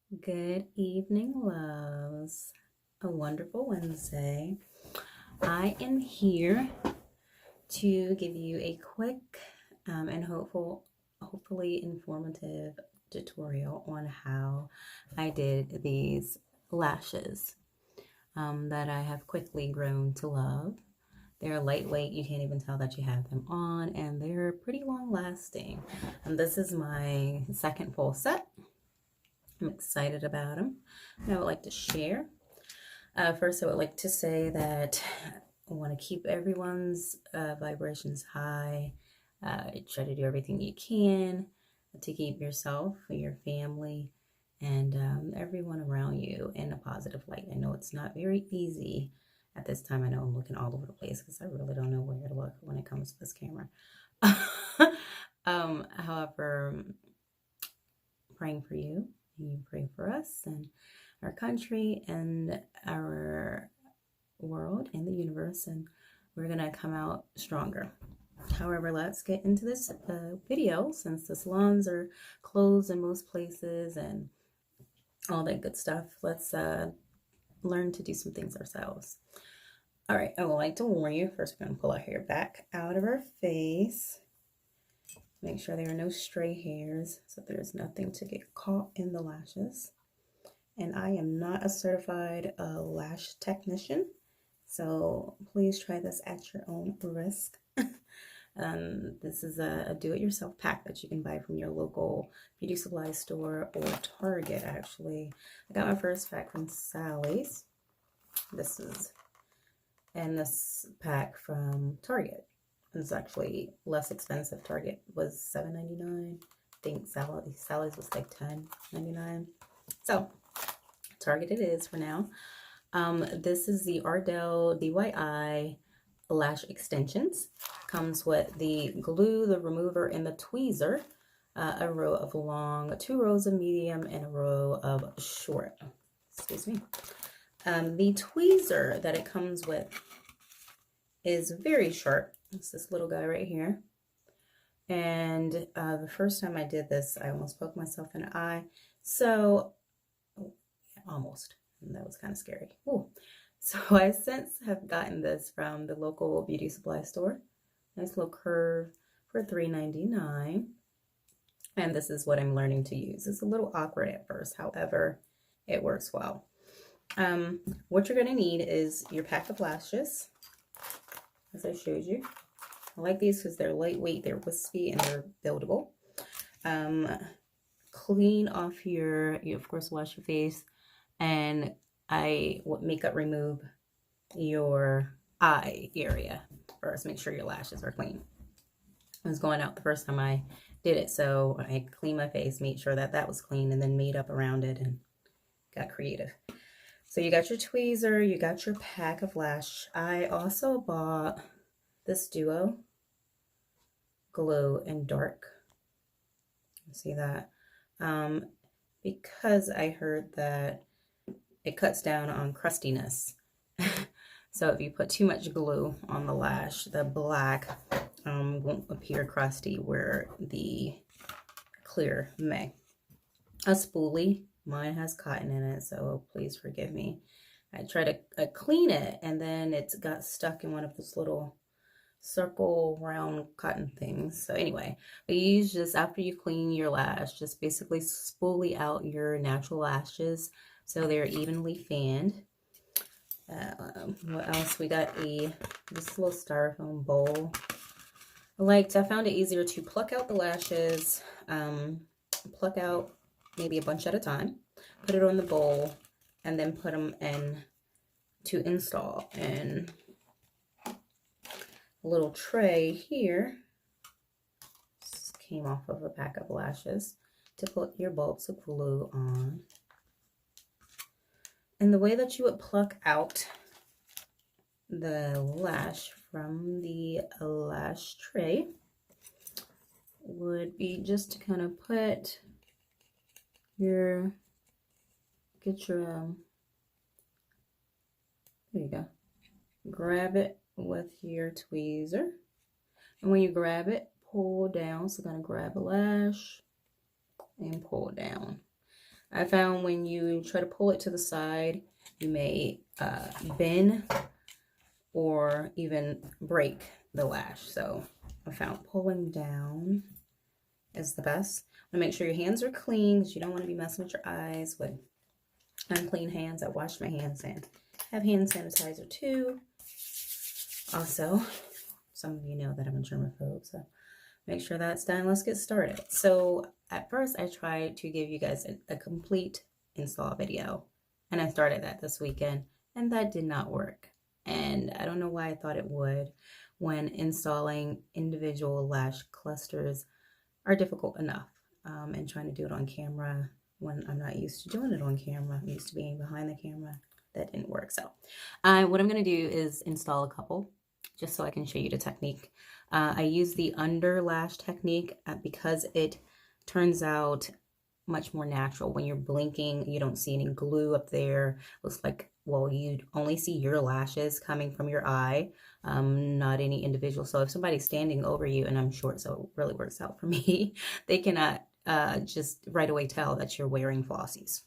Good evening, loves. A wonderful Wednesday. I am here to give you a quick and hopefully informative tutorial on how I did these lashes that I have quickly grown to love. They're lightweight, you can't even tell that you have them on, and they're pretty long lasting. And this is my second full set. I'm excited about them. And I would like to share. First, I would like to say that I want to keep everyone's vibrations high. Try to do everything you can to keep yourself, your family, and everyone around you in a positive light. I know it's not very easy at this time. I know I'm looking all over the place because I really don't know where to look when it comes to this camera. However, praying for you. You pray for us and our country and our world and the universe, and we're gonna come out stronger. However, let's get into this video since the salons are closed in most places and all that good stuff. Let's learn to do some things ourselves. All right, I would like to warn you. First, we're gonna pull our hair back out of our face. Make sure there are no stray hairs so there's nothing to get caught in the lashes. And I am not a certified lash technician, so please try this at your own risk. This is a do-it-yourself pack that you can buy from your local beauty supply store or Target, actually. I got my first pack from Sally's. This pack from Target. It's actually less expensive. Target was $7.99. I think Sally's was like $10.99. So Target it is for now. This is the Ardell DIY lash extensions. Comes with the glue, the remover, and the tweezer. A row of long, 2 rows of medium, and a row of short. Excuse me. The tweezer that it comes with is very sharp. It's this little guy right here. And the first time I did this, I almost poked myself in the eye. So, almost. And that was kind of scary. Ooh. So I since have gotten this from the local beauty supply store. Nice little curve for $3.99. And this is what I'm learning to use. It's a little awkward at first. However, it works well. What you're going to need is your pack of lashes, as I showed you. I like these because they're lightweight, they're wispy, and they're buildable. Clean off you of course, wash your face, and I would makeup remove your eye area first. Make sure your lashes are clean. I was going out the first time I did it, so I cleaned my face, made sure that was clean, and then made up around it and got creative. So you got your tweezer, you got your pack of lash. I also bought this duo glue in dark. See that? Because I heard that it cuts down on crustiness. So if you put too much glue on the lash, the black won't appear crusty where the clear may. A spoolie. Mine has cotton in it, so please forgive me. I tried to clean it, and then it got stuck in one of those little circle round cotton things. So anyway, but you use just after you clean your lash, just basically spoolie out your natural lashes so they're evenly fanned. What else? We got this little styrofoam bowl. I found it easier to pluck out the lashes, pluck out maybe a bunch at a time, put it on the bowl, and then put them in to install. And a little tray here, this came off of a pack of lashes, to put your bulbs of glue on. And the way that you would pluck out the lash from the lash tray would be just to kind of get your there you go, grab it with your tweezer, and when you grab it, pull down. So I'm gonna grab a lash and pull down. I found when you try to pull it to the side, you may bend or even break the lash. So I found pulling down is the best. Want to make sure your hands are clean because you don't want to be messing with your eyes with unclean hands. I wash my hands and have hand sanitizer too. Also, some of you know that I'm a germaphobe, so make sure that's done. Let's get started. So at first I tried to give you guys a complete install video, and I started that this weekend, and that did not work. And I don't know why I thought it would, when installing individual lash clusters are difficult enough, and trying to do it on camera when I'm not used to doing it on camera. I'm used to being behind the camera. That didn't work. So what I'm going to do is install a couple just so I can show you the technique. I use the under lash technique because it turns out much more natural. When you're blinking, you don't see any glue up there. Looks like, well, you only see your lashes coming from your eye, not any individual. So if somebody's standing over you, and I'm short, so it really works out for me, they cannot just right away tell that you're wearing flossies,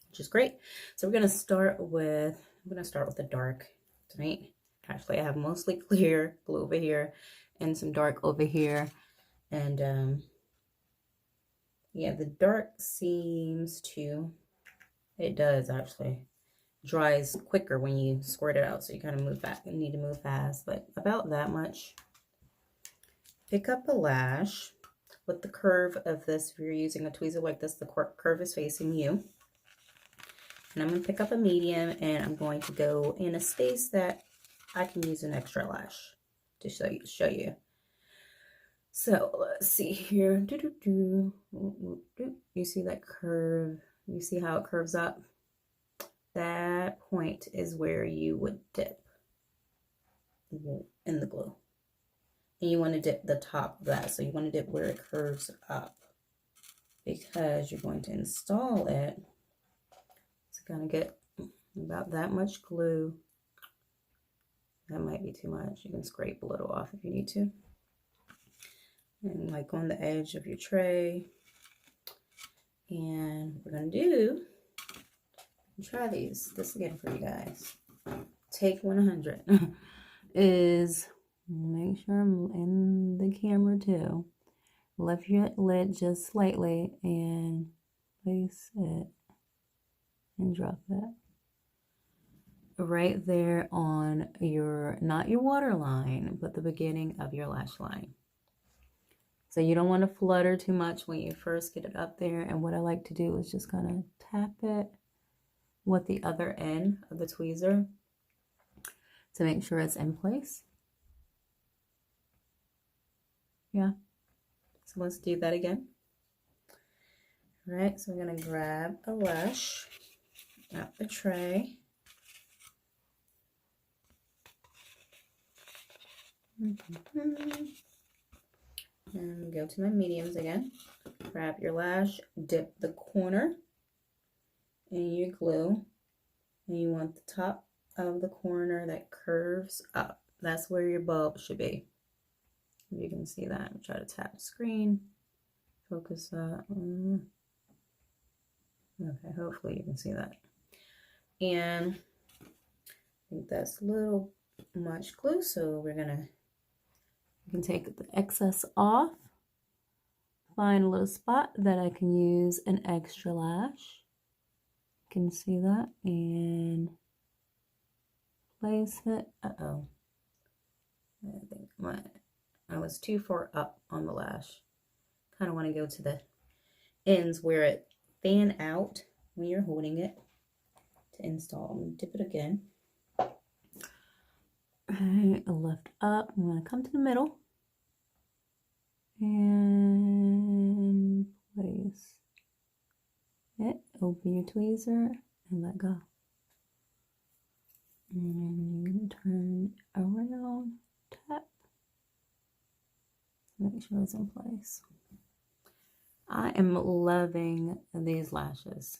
which is great. So I'm going to start with the dark tonight. Actually, I have mostly clear glue over here and some dark over here. And yeah, the dark seems to, it does actually, dries quicker when you squirt it out. So you kind of move back and need to move fast, but about that much. Pick up a lash with the curve of this. If you're using a tweezer like this, the curve is facing you. And I'm going to pick up a medium, and I'm going to go in a space that I can use an extra lash to show you. So let's see here. You see that curve? You see how it curves up? That point is where you would dip in the glue. And you want to dip the top of that. So you want to dip where it curves up, because you're going to install it. It's going to get about that much glue. That might be too much. You can scrape a little off if you need to. And like on the edge of your tray. And what we're going to do, try this again for you guys. Take 100 is, make sure I'm in the camera too. Lift your lid just slightly and place it and drop it right there on your, not your waterline, but the beginning of your lash line. So you don't want to flutter too much when you first get it up there. And what I like to do is just kind of tap it with the other end of the tweezer to make sure it's in place. Yeah. So let's do that again. All right, so we're going to grab a lash out the tray. And go to my mediums again. Grab your lash, dip the corner in your glue, and you want the top of the corner that curves up. That's where your bulb should be. You can see that. I'll try to tap the screen. Focus that. Okay, hopefully you can see that. And I think that's a little much glue, so we're gonna, you can take the excess off, find a little spot that I can use an extra lash. You can see that, and place it. Uh-oh. I think I was too far up on the lash. Kind of want to go to the ends where it fan out when you're holding it to install. Dip it again. Okay, lift up. I'm going to come to the middle and place it. Open your tweezer and let go. And you can turn around, tap, make sure it's in place. I am loving these lashes.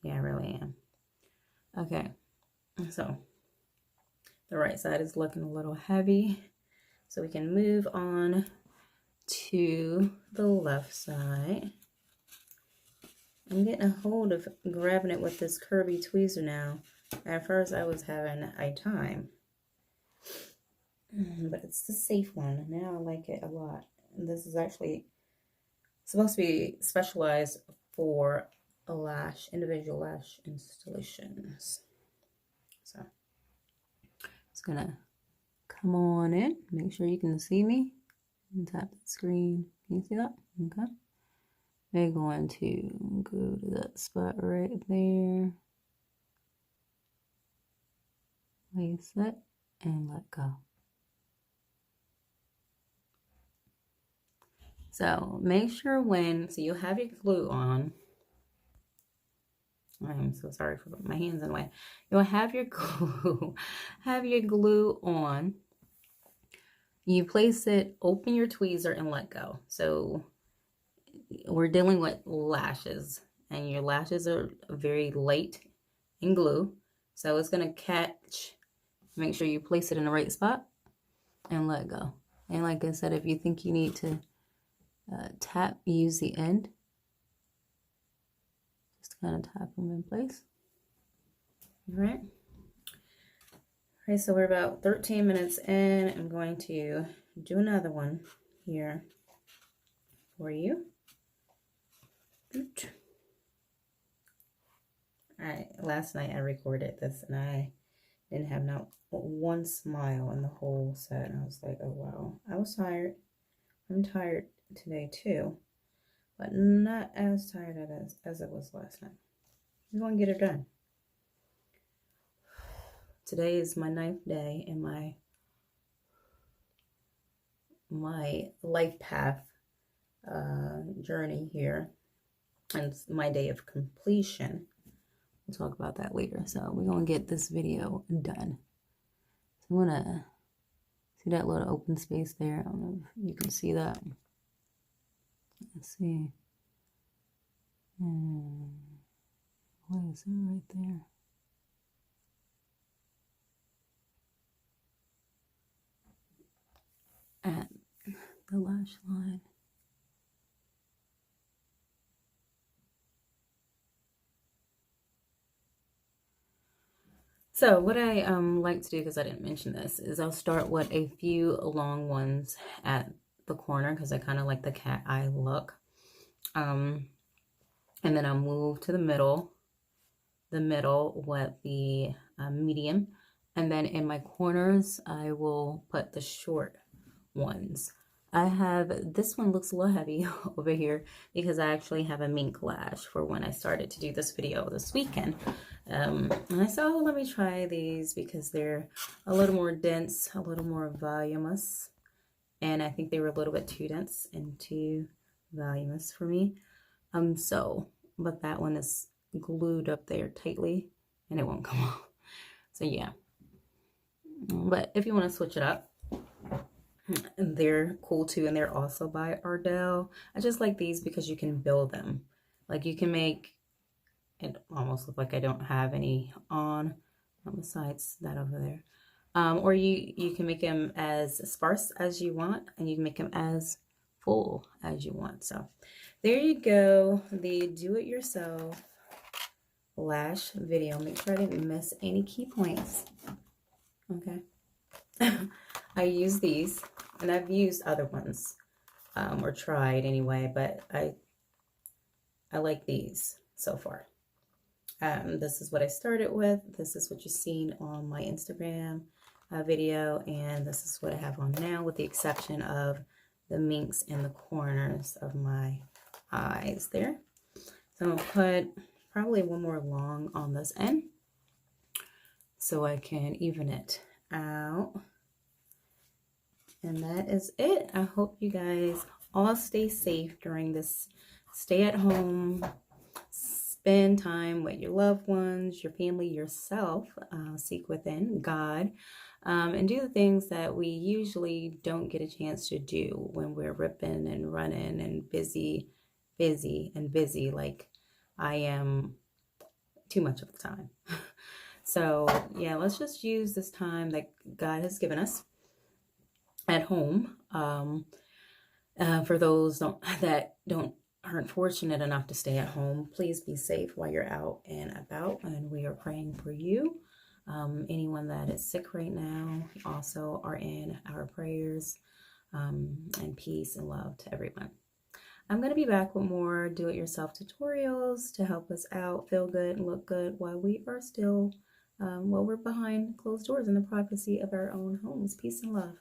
Yeah, I really am. Okay, so the right side is looking a little heavy, so we can move on to the left side. I'm getting a hold of grabbing it with this curvy tweezer now. At first I was having a time. But it's the safe one. Now I like it a lot. And this is actually supposed to be specialized for a lash, individual lash installations. So it's gonna come on in. Make sure you can see me. And tap the screen. Can you see that? Okay. We're going to go to that spot right there. Place it and let go. So make sure so you have your glue on. I'm so sorry for putting my hands in the way. You'll have your glue on. You place it, open your tweezer and let go. So we're dealing with lashes, and your lashes are very light in glue. So it's gonna catch. Make sure you place it in the right spot and let go. And like I said, if you think you need to tap, use the end. Just kind of tap them in place. All right. All right, so we're about 13 minutes in. I'm going to do another one here for you. All right, last night I recorded this and I didn't have not one smile in the whole set. And I was like, oh wow, I was tired. I'm tired today too, but not as tired as it was last night. I'm going to get it done. Today is my 9th day in my life path journey here, and it's my day of completion. We'll talk about that later. So we're going to get this video done. So I'm going to see that little open space there. I don't know if you can see that. Let's see. What is that right there? At the lash line. So what I like to do, because I didn't mention this, is I'll start with a few long ones at the corner because I kind of like the cat eye look. And then I'll move to the middle with the medium. And then in my corners, I will put the short ones. I have, this one looks a little heavy over here because I actually have a mink lash for when I started to do this video this weekend. And I said, oh, let me try these because they're a little more dense, a little more voluminous. And I think they were a little bit too dense and too voluminous for me. But that one is glued up there tightly and it won't come off. So yeah. But if you want to switch it up, they're cool too, and they're also by Ardell. I just like these because you can build them. Like you can make it almost look like I don't have any on besides that over there. Or you can make them as sparse as you want, and you can make them as full as you want. So there you go, the do-it-yourself lash video. Make sure I didn't miss any key points. Okay. I use these, and I've used other ones, or tried anyway, but I like these so far. This is what I started with. This is what you've seen on my Instagram video, and this is what I have on now, with the exception of the minks in the corners of my eyes there. So I'm going to put probably one more long on this end so I can even it out. And that is it. I hope you guys all stay safe during this stay at home. Spend time with your loved ones, your family, yourself. Seek within God. And do the things that we usually don't get a chance to do when we're ripping and running and busy, like I am too much of the time. So yeah, let's just use this time that God has given us at home. For those that don't aren't fortunate enough to stay at home, please be safe while you're out and about, and we are praying for you. Anyone that is sick right now also are in our prayers, and peace and love to everyone. I'm going to be back with more do-it-yourself tutorials to help us out, feel good, and look good while we are still, while we're behind closed doors in the privacy of our own homes. Peace and love.